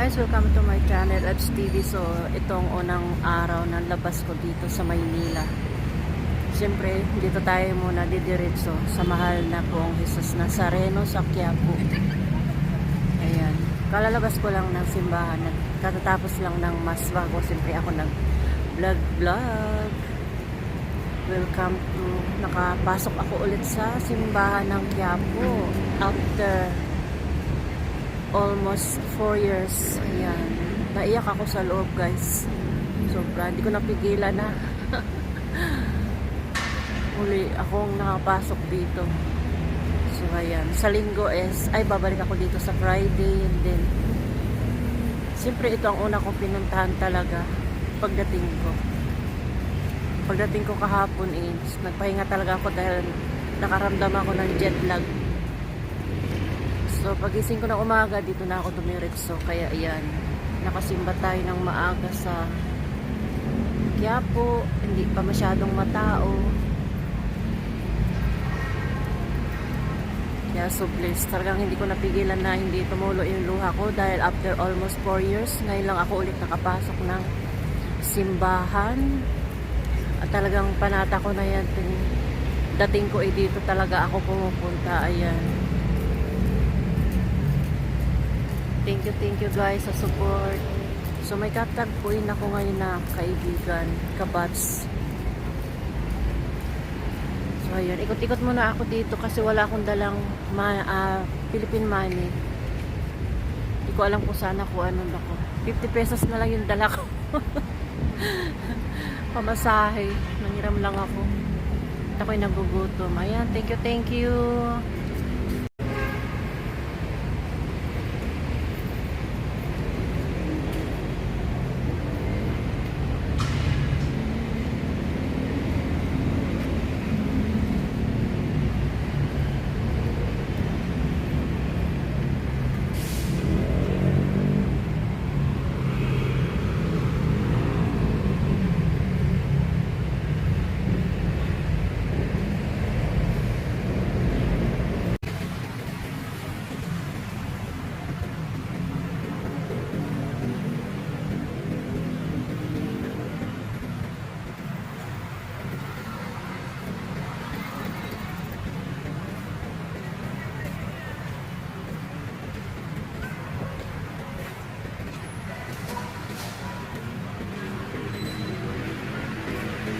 guys, welcome to my channel Edge TV. So itong unang araw ng labas ko dito sa Maynila. Siyempre dito tayo muna didiretso sa mahal na Poong Jesus Nazareno sa Quiapo. Ayan, kalalabas ko lang ng simbahan, katatapos lang ng mas bago. Siyempre ako nag vlog. Welcome to, nakapasok ako ulit sa simbahan ng Quiapo after almost 4 years. Ayan, naiyak ako sa loob guys, sobra, hindi ko napigilan na uli akong nakapasok dito. So ayan, sa linggo babalik ako dito sa Friday, and then siyempre ito ang una kong pinuntahan talaga. Pagdating ko kahapon nagpahinga talaga ako dahil nakaramdam ako ng jet lag. So pagising ko ng umaga, dito na ako dumiretso. Kaya ayan, nakasimba tayo ng maaga sa Quiapo, hindi pa masyadong matao. Kaya so blessed, talagang hindi ko napigilan na hindi tumulo yung luha ko dahil after almost 4 years, ngayon lang ako ulit nakapasok ng simbahan. At talagang panata ko na yan, dating ko dito talaga ako pumupunta. Ayan, thank you guys sa support. So may katagpuin ako ngayon na kaibigan, kabats. So ayun, ikot-ikot muna ako dito kasi wala akong dalang Philippine money. Hindi ko alam kung sana ko ano ako. 50 pesos na lang yung dala ko. Pamasahe, nanghiram lang ako. At ako'y nagugutom. Ayan, thank you.